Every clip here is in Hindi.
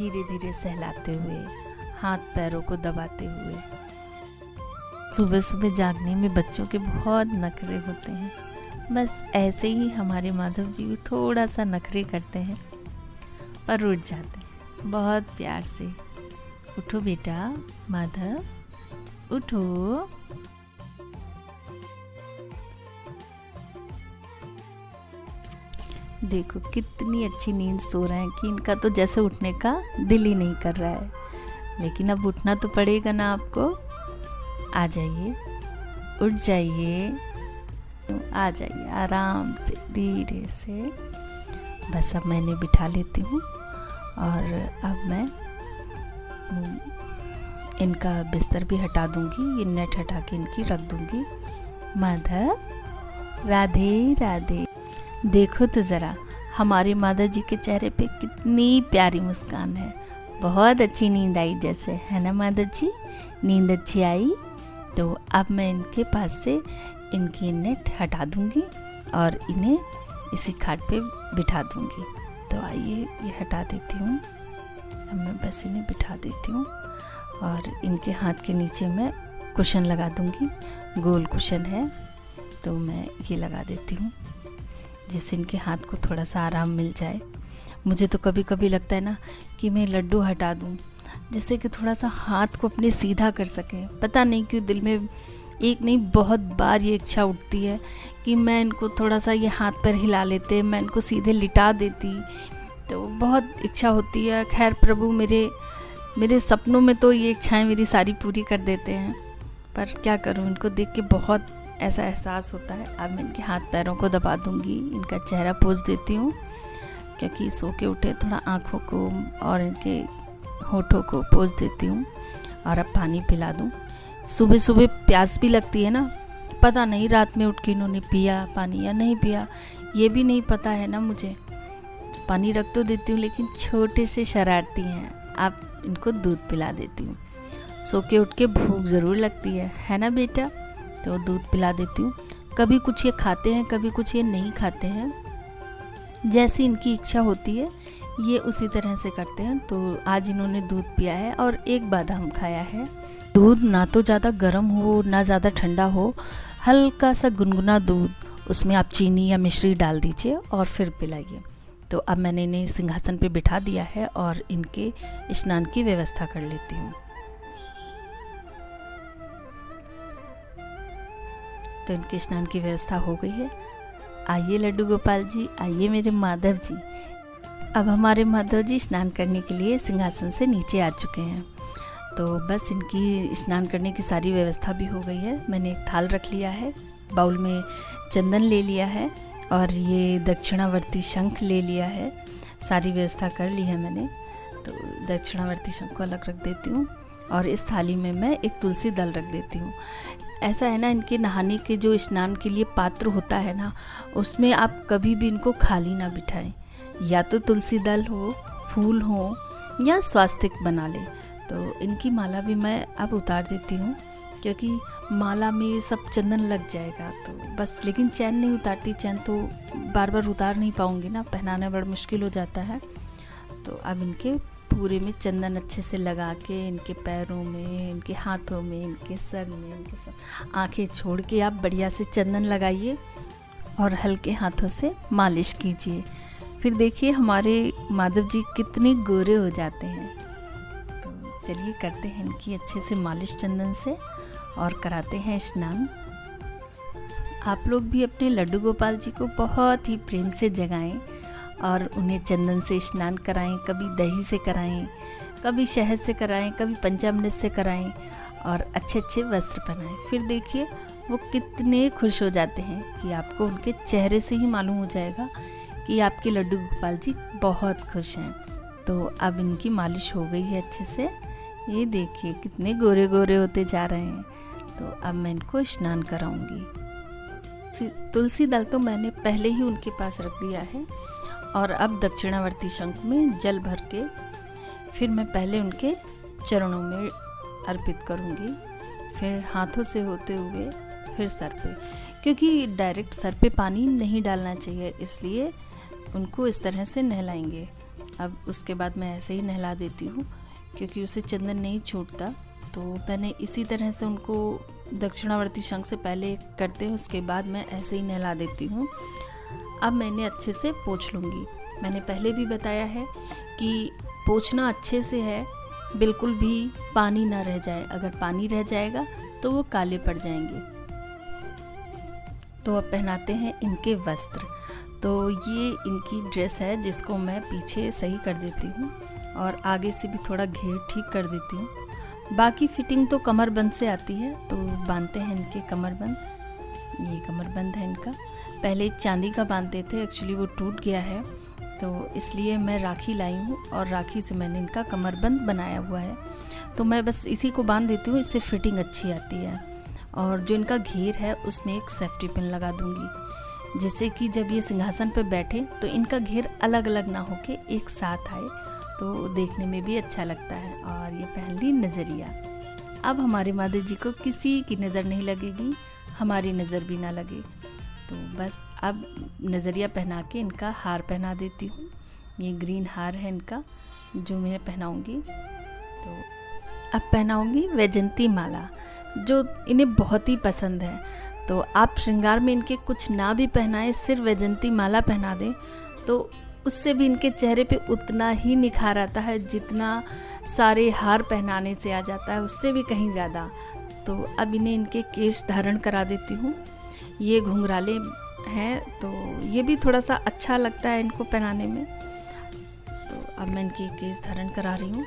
धीरे धीरे सहलाते हुए, हाथ पैरों को दबाते हुए। सुबह सुबह जागने में बच्चों के बहुत नखरे होते हैं। बस ऐसे ही हमारे माधव जी भी थोड़ा सा नखरे करते हैं, पर उठ जाते हैं बहुत प्यार से। उठो बेटा माधव, उठो। देखो कितनी अच्छी नींद सो रहे हैं कि इनका तो जैसे उठने का दिल ही नहीं कर रहा है, लेकिन अब उठना तो पड़ेगा ना आपको। आ जाइए, उठ जाइए, आ जाइए आराम से धीरे से। बस अब मैंने बिठा लेती हूँ और अब मैं इनका बिस्तर भी हटा दूँगी, ये नेट हटा के इनकी रख दूँगी। माधव, राधे राधे। देखो तो ज़रा हमारे माधव जी के चेहरे पे कितनी प्यारी मुस्कान है। बहुत अच्छी नींद आई जैसे, है ना माधव जी? नींद अच्छी आई। तो अब मैं इनके पास से इनकी नेट हटा दूंगी और इन्हें इसी खाट पे बिठा दूंगी। तो आइए ये हटा देती हूँ। अब मैं बस इन्हें बिठा देती हूँ और इनके हाथ के नीचे मैं कुशन लगा दूंगी। गोल कुशन है तो मैं ये लगा देती हूँ, जिससे इनके हाथ को थोड़ा सा आराम मिल जाए। मुझे तो कभी कभी लगता है ना कि मैं लड्डू हटा दूं, जिससे कि थोड़ा सा हाथ को अपने सीधा कर सकें। पता नहीं क्यों दिल में एक नहीं बहुत बार ये इच्छा उठती है कि मैं इनको थोड़ा सा ये हाथ पैर हिला लेते, मैं इनको सीधे लिटा देती। तो बहुत इच्छा होती है। खैर प्रभु मेरे सपनों में तो ये इच्छाएं मेरी सारी पूरी कर देते हैं, पर क्या करूं, इनको देख के बहुत ऐसा एहसास होता है। अब मैं इनके हाथ पैरों को दबा दूंगी, इनका चेहरा पोंछ देती हूँ, क्योंकि सो के उठे थोड़ा आँखों को और इनके होठों को पोंछ देती हूँ। और अब पानी पिला दूँ। सुबह सुबह प्यास भी लगती है ना, पता नहीं रात में उठ के इन्होंने पिया पानी या नहीं पिया, ये भी नहीं पता है ना मुझे। पानी रख तो देती हूँ, लेकिन छोटे से शरारती हैं। अब इनको दूध पिला देती हूँ। सो के उठ के भूख ज़रूर लगती है ना बेटा? तो दूध पिला देती हूँ। कभी कुछ ये खाते हैं, कभी कुछ ये नहीं खाते हैं। जैसी इनकी इच्छा होती है ये उसी तरह से करते हैं। तो आज इन्होंने दूध पिया है और एक बादाम खाया है। दूध ना तो ज़्यादा गर्म हो ना ज़्यादा ठंडा हो, हल्का सा गुनगुना दूध, उसमें आप चीनी या मिश्री डाल दीजिए और फिर पिलाइए। तो अब मैंने इन्हें सिंहासन पे बिठा दिया है और इनके स्नान की व्यवस्था कर लेती हूँ। तो इनके स्नान की व्यवस्था हो गई है। आइए लड्डू गोपाल जी, आइए मेरे माधव जी। अब हमारे माधव जी स्नान करने के लिए सिंहासन से नीचे आ चुके हैं। तो बस इनकी स्नान करने की सारी व्यवस्था भी हो गई है। मैंने एक थाल रख लिया है, बाउल में चंदन ले लिया है और ये दक्षिणावर्ती शंख ले लिया है। सारी व्यवस्था कर ली है मैंने। तो दक्षिणावर्ती शंख को अलग रख देती हूँ और इस थाली में मैं एक तुलसी दल रख देती हूँ। ऐसा है ना, इनके नहाने के जो स्नान के लिए पात्र होता है ना, उसमें आप कभी भी इनको खाली ना बिठाएं। या तो तुलसी दल हो, फूल हो या स्वास्तिक बना ले। तो इनकी माला भी मैं अब उतार देती हूँ, क्योंकि माला में सब चंदन लग जाएगा। तो बस, लेकिन चैन नहीं उतारती। चैन तो बार बार उतार नहीं पाऊँगी ना, पहनाना बड़ा मुश्किल हो जाता है। तो अब इनके पूरे में चंदन अच्छे से लगा के, इनके पैरों में, इनके हाथों में, इनके सर में, इनके सब आँखें छोड़ के आप बढ़िया से चंदन लगाइए और हल्के हाथों से मालिश कीजिए। फिर देखिए हमारे माधव जी कितने गोरे हो जाते हैं। तो चलिए करते हैं इनकी अच्छे से मालिश चंदन से और कराते हैं स्नान। आप लोग भी अपने लड्डू गोपाल जी को बहुत ही प्रेम से जगाएं और उन्हें चंदन से स्नान कराएं। कभी दही से कराएं, कभी शहद से कराएं, कभी पंचामृत से कराएं और अच्छे अच्छे वस्त्र पहनाएं। फिर देखिए वो कितने खुश हो जाते हैं कि आपको उनके चेहरे से ही मालूम हो जाएगा कि आपके लड्डू गोपाल जी बहुत खुश हैं। तो अब इनकी मालिश हो गई है अच्छे से। ये देखिए कितने गोरे गोरे होते जा रहे हैं। तो अब मैं इनको स्नान कराऊंगी। तुलसी दल तो मैंने पहले ही उनके पास रख दिया है और अब दक्षिणावर्ती शंख में जल भर के फिर मैं पहले उनके चरणों में अर्पित करूंगी, फिर हाथों से होते हुए फिर सर पे, क्योंकि डायरेक्ट सर पे पानी नहीं डालना चाहिए, इसलिए उनको इस तरह से नहलाएंगे। अब उसके बाद मैं ऐसे ही नहला देती हूँ, क्योंकि उसे चंदन नहीं छूटता। तो मैंने इसी तरह से उनको दक्षिणावर्ती शंख से पहले करते हैं, उसके बाद मैं ऐसे ही नहला देती हूँ। अब मैंने अच्छे से पोंछ लूँगी। मैंने पहले भी बताया है कि पोंछना अच्छे से है, बिल्कुल भी पानी ना रह जाए। अगर पानी रह जाएगा तो वो काले पड़ जाएंगे। तो अब पहनाते हैं इनके वस्त्र। तो ये इनकी ड्रेस है जिसको मैं पीछे सही कर देती हूँ और आगे से भी थोड़ा घेर ठीक कर देती हूँ। बाकी फिटिंग तो कमरबंद से आती है, तो बांधते हैं इनके कमरबंद। ये कमरबंद है इनका। पहले चांदी का बांधते थे, एक्चुअली वो टूट गया है, तो इसलिए मैं राखी लाई हूँ और राखी से मैंने इनका कमरबंद बनाया हुआ है। तो मैं बस इसी को बांध देती हूँ, इससे फिटिंग अच्छी आती है। और जो इनका घेर है उसमें एक सेफ्टी पिन लगा दूंगी, जिससे कि जब ये सिंहासन पर बैठे तो इनका घेर अलग अलग ना होके एक साथ आए, तो देखने में भी अच्छा लगता है। और ये पहन ली नज़रिया। अब हमारे माधव जी को किसी की नज़र नहीं लगेगी, हमारी नज़र भी ना लगे। तो बस अब नज़रिया पहना के इनका हार पहना देती हूँ। ये ग्रीन हार है इनका जो मैं पहनाऊँगी। तो अब पहनाऊँगी वैजंती माला, जो इन्हें बहुत ही पसंद है। तो आप श्रृंगार में इनके कुछ ना भी पहनाएं, सिर्फ वैजंती माला पहना दें तो उससे भी इनके चेहरे पे उतना ही निखार आता है जितना सारे हार पहनाने से आ जाता है, उससे भी कहीं ज़्यादा। तो अब इन्हें इनके केश धारण करा देती हूँ। ये घुंघराले हैं, तो ये भी थोड़ा सा अच्छा लगता है इनको पहनाने में। तो अब मैं इनके केश धारण करा रही हूँ।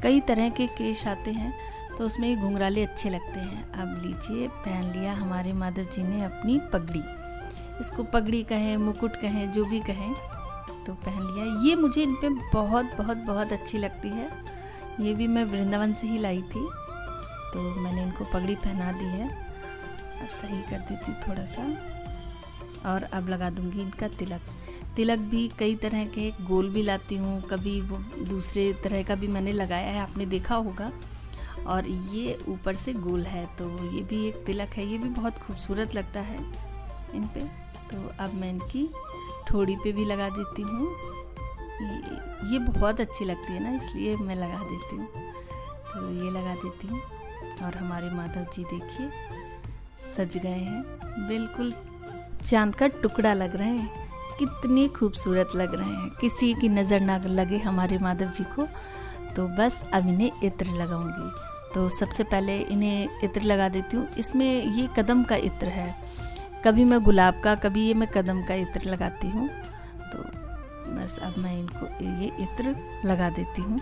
कई तरह के केश आते हैं, तो उसमें ये घुंघराले अच्छे लगते हैं। अब लीजिए, पहन लिया हमारे माधव जी ने अपनी पगड़ी। इसको पगड़ी कहें, मुकुट कहें, जो भी कहें, तो पहन लिया। ये मुझे इन पे बहुत बहुत बहुत अच्छी लगती है। ये भी मैं वृंदावन से ही लाई थी, तो मैंने इनको पगड़ी पहना दी है। अब सही कर देती थोड़ा सा। और अब लगा दूंगी इनका तिलक। तिलक भी कई तरह के, गोल भी लाती हूँ, कभी वो दूसरे तरह का भी मैंने लगाया है, आपने देखा होगा। और ये ऊपर से गोल है, तो ये भी एक तिलक है। ये भी बहुत खूबसूरत लगता है इन पे। तो अब मैं इनकी ठोड़ी पे भी लगा देती हूँ। ये बहुत अच्छी लगती है ना, इसलिए मैं लगा देती हूँ। तो ये लगा देती हूँ। और हमारे माधव जी देखिए सज गए हैं, बिल्कुल चांद का टुकड़ा लग रहे हैं। कितने खूबसूरत लग रहे हैं, किसी की नज़र ना लगे हमारे माधव जी को। तो बस अब इन्हें इत्र लगाऊंगी। तो सबसे पहले इन्हें इत्र लगा देती हूँ। इसमें ये कदम का इत्र है, कभी मैं गुलाब का, कभी ये मैं कदम का इत्र लगाती हूँ। तो बस अब मैं इनको ये इत्र लगा देती हूँ।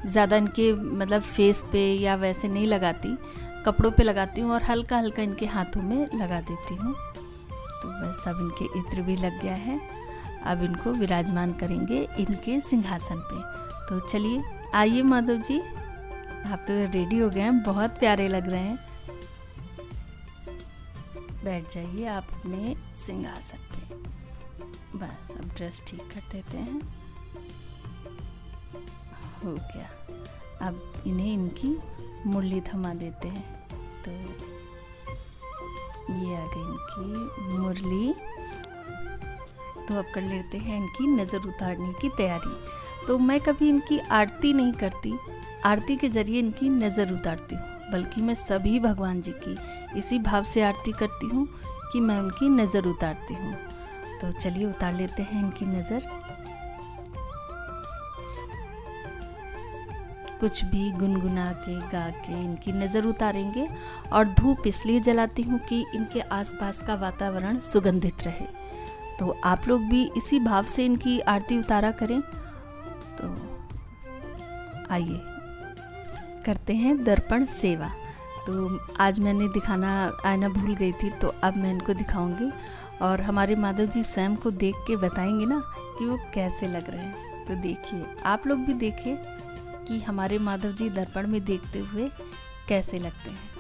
ज़्यादा इनके मतलब फेस पे या वैसे नहीं लगाती, कपड़ों पे लगाती हूँ और हल्का हल्का इनके हाथों में लगा देती हूँ। तो बस अब इनके इत्र भी लग गया है। अब इनको विराजमान करेंगे इनके सिंहासन पे। तो चलिए आइए माधव जी, आप तो रेडी हो गए हैं, बहुत प्यारे लग रहे हैं। बैठ जाइए आप अपने सिंहासन पे। बस अब ड्रेस ठीक कर देते हैं। हो गया। अब इन्हें इनकी मुरली थमा देते हैं। तो ये आ गई इनकी मुरली। तो अब कर लेते हैं इनकी नज़र उतारने की तैयारी। तो मैं कभी इनकी आरती नहीं करती, आरती के ज़रिए इनकी नज़र उतारती हूँ, बल्कि मैं सभी भगवान जी की इसी भाव से आरती करती हूँ कि मैं उनकी नज़र उतारती हूँ। तो चलिए उतार लेते हैं इनकी नज़र। कुछ भी गुनगुना के, गा के इनकी नज़र उतारेंगे। और धूप इसलिए जलाती हूँ कि इनके आसपास का वातावरण सुगंधित रहे। तो आप लोग भी इसी भाव से इनकी आरती उतारा करें। तो आइए करते हैं दर्पण सेवा। तो आज मैंने दिखाना आईना भूल गई थी, तो अब मैं इनको दिखाऊंगी और हमारे माधव जी स्वयं को देख के बताएंगे ना कि वो कैसे लग रहे हैं। तो देखिए, आप लोग भी देखिए कि हमारे माधव जी दर्पण में देखते हुए कैसे लगते हैं।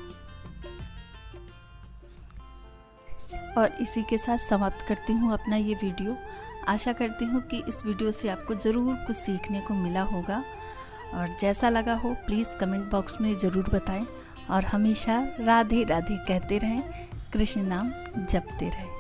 और इसी के साथ समाप्त करती हूँ अपना ये वीडियो। आशा करती हूँ कि इस वीडियो से आपको ज़रूर कुछ सीखने को मिला होगा, और जैसा लगा हो प्लीज़ कमेंट बॉक्स में ज़रूर बताएं। और हमेशा राधे राधे कहते रहें, कृष्ण नाम जपते रहें।